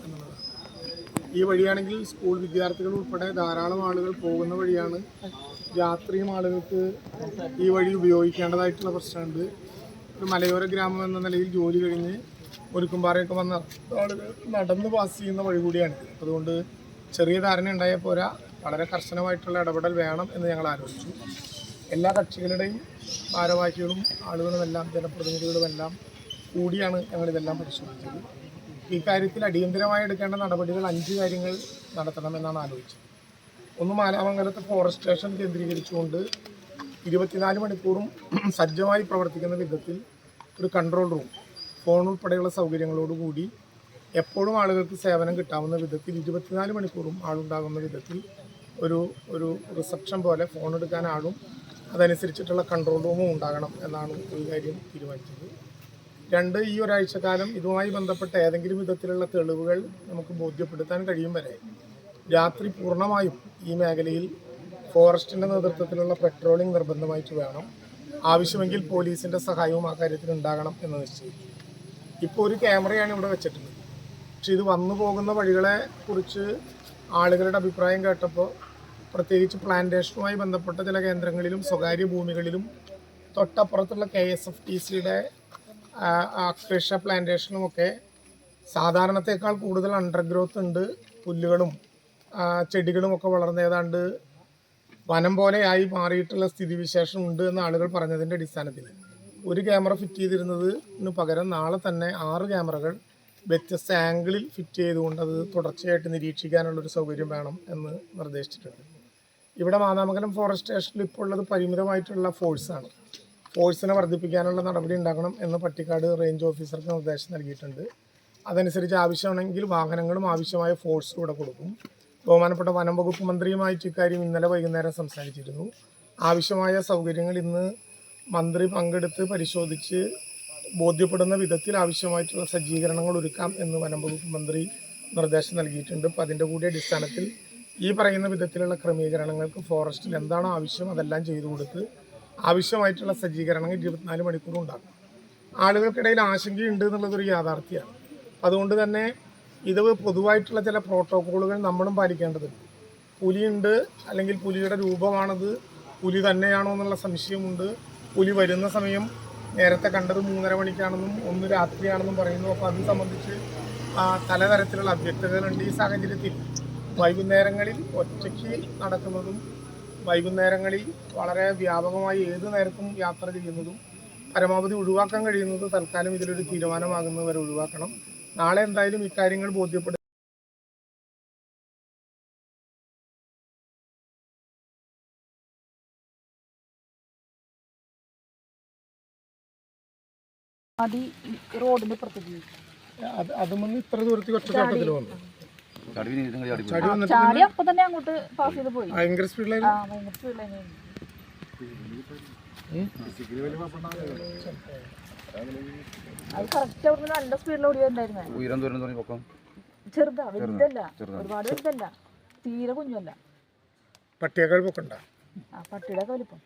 എന്നുള്ളതാണ്. ഈ വഴിയാണെങ്കിൽ സ്കൂൾ വിദ്യാർത്ഥികൾ ഉൾപ്പെടെ ധാരാളം ആളുകൾ പോകുന്ന വഴിയാണ്. രാത്രിയും ആളുകൾക്ക് ഈ വഴി ഉപയോഗിക്കേണ്ടതായിട്ടുള്ള പ്രശ്നമുണ്ട്. ഒരു മലയോര ഗ്രാമം എന്ന നിലയിൽ ജോലി കഴിഞ്ഞ് ഒരുക്കുംപാറയൊക്കെ വന്ന ആളുകൾ നടന്ന് പാസ് ചെയ്യുന്ന വഴി കൂടിയാണ്. അതുകൊണ്ട് ചെറിയ ധാരണ ഉണ്ടായാൽ പോരാ, വളരെ കർശനമായിട്ടുള്ള ഇടപെടൽ വേണം എന്ന് ഞങ്ങൾ ആലോചിച്ചു. എല്ലാ കക്ഷികളുടെയും ഭാരവാഹികളും ആളുകളുമെല്ലാം ജനപ്രതിനിധികളുമെല്ലാം കൂടിയാണ് ഞങ്ങളിതെല്ലാം പരിശോധിച്ചത്. ഈ കാര്യത്തിൽ അടിയന്തരമായി എടുക്കേണ്ട നടപടികൾ 5 കാര്യങ്ങൾ നടത്തണമെന്നാണ് ആലോചിച്ചത്. ഒന്ന്, മാലാമംഗലത്തെ ഫോറസ്റ്റ് സ്റ്റേഷൻ കേന്ദ്രീകരിച്ചുകൊണ്ട് 24 മണിക്കൂറും സജ്ജമായി പ്രവർത്തിക്കുന്ന വിധത്തിൽ ഒരു കൺട്രോൾ റൂം, ഫോൺ ഉൾപ്പെടെയുള്ള സൗകര്യങ്ങളോടുകൂടി എപ്പോഴും ആളുകൾക്ക് സേവനം കിട്ടാവുന്ന വിധത്തിൽ 24 മണിക്കൂറും ആളുണ്ടാകുന്ന വിധത്തിൽ ഒരു റിസപ്ഷൻ പോലെ ഫോൺ എടുക്കാൻ ആളും അതനുസരിച്ചിട്ടുള്ള കൺട്രോൾ റൂമും ഉണ്ടാകണം എന്നാണ് ഈ കാര്യം തീരുമാനിച്ചത്. 2, ഈ ഒരാഴ്ചക്കാലം ഇതുമായി ബന്ധപ്പെട്ട ഏതെങ്കിലും വിധത്തിലുള്ള തെളിവുകൾ നമുക്ക് ബോധ്യപ്പെടുത്താൻ കഴിയും വരെ രാത്രി പൂർണ്ണമായും ഈ മേഖലയിൽ ഫോറസ്റ്റിൻ്റെ നേതൃത്വത്തിലുള്ള പെട്രോളിംഗ് നിർബന്ധമായിട്ട് വേണം. ആവശ്യമെങ്കിൽ പോലീസിൻ്റെ സഹായവും ആ കാര്യത്തിൽ ഉണ്ടാകണം എന്ന് നിശ്ചയിച്ചു. ഇപ്പോൾ ഒരു ക്യാമറയാണ് ഇവിടെ വെച്ചിട്ടുള്ളത്. പക്ഷെ ഇത് വന്നു പോകുന്ന വഴികളെ കുറിച്ച് ആളുകളുടെ അഭിപ്രായം കേട്ടപ്പോൾ, പ്രത്യേകിച്ച് പ്ലാന്റേഷനുമായി ബന്ധപ്പെട്ട ചില കേന്ദ്രങ്ങളിലും സ്വകാര്യ ഭൂമികളിലും തൊട്ടപ്പുറത്തുള്ള KSFTCയുടെ അക്വേഷ്യ പ്ലാന്റേഷനുമൊക്കെ സാധാരണത്തേക്കാൾ കൂടുതൽ അണ്ടർഗ്രോത്ത് ഉണ്ട്. പുല്ലുകളും ചെടികളുമൊക്കെ വളർന്ന് ഏതാണ്ട് വനം പോലെയായി മാറിയിട്ടുള്ള സ്ഥിതിവിശേഷം ഉണ്ട് എന്ന് ആളുകൾ പറഞ്ഞതിൻ്റെ അടിസ്ഥാനത്തിൽ ഒരു ക്യാമറ ഫിറ്റ് ചെയ്തിരുന്നതിന് പകരം നാളെ തന്നെ 6 ക്യാമറകൾ വ്യത്യസ്ത ആംഗിളിൽ ഫിറ്റ് ചെയ്തുകൊണ്ട് അത് തുടർച്ചയായിട്ട് നിരീക്ഷിക്കാനുള്ളൊരു സൗകര്യം വേണം എന്ന് നിർദ്ദേശിച്ചിട്ടുണ്ട്. ഇവിടെ മാതാമംഗലം ഫോറസ്റ്റ് സ്റ്റേഷനിൽ ഇപ്പോൾ ഉള്ളത് പരിമിതമായിട്ടുള്ള ഫോഴ്സാണ്. ഫോഴ്സിനെ വർദ്ധിപ്പിക്കാനുള്ള നടപടി ഉണ്ടാക്കണം എന്ന് പട്ടിക്കാട് റേഞ്ച് ഓഫീസർക്ക് നിർദ്ദേശം നൽകിയിട്ടുണ്ട്. അതനുസരിച്ച് ആവശ്യമാണെങ്കിൽ വാഹനങ്ങളും ആവശ്യമായ ഫോഴ്സും ഇവിടെ കൊടുക്കും. ബഹുമാനപ്പെട്ട വനം വകുപ്പ് മന്ത്രിയുമായിട്ട് ഇക്കാര്യം ഇന്നലെ വൈകുന്നേരം സംസാരിച്ചിരുന്നു. ആവശ്യമായ സൗകര്യങ്ങൾ ഇന്ന് മന്ത്രി പങ്കെടുത്ത് പരിശോധിച്ച് ബോധ്യപ്പെടുന്ന വിധത്തിൽ ആവശ്യമായിട്ടുള്ള സജ്ജീകരണങ്ങൾ ഒരുക്കാം എന്ന് വനം വകുപ്പ് മന്ത്രി നിർദ്ദേശം നൽകിയിട്ടുണ്ട്. അപ്പോൾ അതിൻ്റെ കൂടി അടിസ്ഥാനത്തിൽ ഈ പറയുന്ന വിധത്തിലുള്ള ക്രമീകരണങ്ങൾക്ക് ഫോറസ്റ്റിൽ എന്താണോ ആവശ്യം അതെല്ലാം ചെയ്തു കൊടുത്ത് ആവശ്യമായിട്ടുള്ള സജ്ജീകരണങ്ങൾ 24 മണിക്കൂറും ഉണ്ടാകും. ആളുകൾക്കിടയിൽ ആശങ്കയുണ്ട് എന്നുള്ളതൊരു യാഥാർത്ഥ്യമാണ്. അതുകൊണ്ട് തന്നെ ഇത് പൊതുവായിട്ടുള്ള ചില പ്രോട്ടോക്കോളുകൾ നമ്മളും പാലിക്കേണ്ടതുണ്ട്. പുലിയുണ്ട്, അല്ലെങ്കിൽ പുലിയുടെ രൂപമാണത്, പുലി തന്നെയാണോ എന്നുള്ള സംശയമുണ്ട്. പുലി വരുന്ന സമയം നേരത്തെ കണ്ടത് 3:30 മണിക്കാണെന്നും 1 രാത്രിയാണെന്നും പറയുന്നു. അപ്പോൾ അത് സംബന്ധിച്ച് പലതരത്തിലുള്ള അവ്യക്തതകളുണ്ട്. ഈ സാഹചര്യത്തിൽ വൈകുന്നേരങ്ങളിൽ ഒറ്റയ്ക്ക് നടക്കുന്നതും വൈകുന്നേരങ്ങളിൽ വളരെ വ്യാപകമായി ഏത് നേരത്തും യാത്ര ചെയ്യുന്നതും പരമാവധി ഒഴിവാക്കാൻ കഴിയുന്നത് തൽക്കാലം ഇതിലൊരു തീരുമാനമാകുന്നത് വരെ ഒഴിവാക്കണം. നാളെ എന്തായാലും ഇക്കാര്യങ്ങൾ ബോധ്യപ്പെടും. അതുമൊന്നും ഇത്ര ദൂരത്തേക്ക് ഒറ്റച്ചാട്ടത്തിൽ വന്നു. ഭയങ്കര സ്പീഡിലായിരുന്നു. അത് കറക്റ്റ് അവിടെ നല്ല സ്പീഡിൽ ഓടിയുണ്ടായിരുന്നേ. ചെറുതാ, വലുതല്ല, ഒരുപാട് വലുതല്ല, തീരെ കുഞ്ഞല്ല. പട്ടിയേക്കാൾ പൊക്കണ്ട. പട്ടിയുടെ ഒക്കെ വലിപ്പം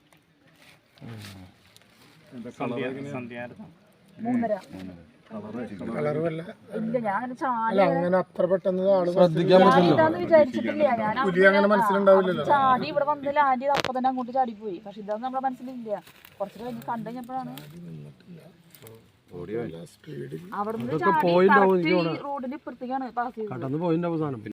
3:30. അങ്ങനെ അത്ര പെട്ടെന്ന് വിചാരിച്ചിട്ടില്ല. ചാടി ഇവിടെ വന്നില്ല, ആന്റി അപ്പൊ തന്നെ അങ്ങോട്ട് ചാടിപ്പോയി. പക്ഷെ ഇതൊന്നും നമ്മുടെ മനസ്സിലില്ല. കുറച്ച് കഴിഞ്ഞ് കണ്ടു കഴിഞ്ഞപ്പോഴാണ് അവിടുന്ന് റോഡിന് ഇപ്പുറത്തേക്കാണ് പാസ് ചെയ്തത്.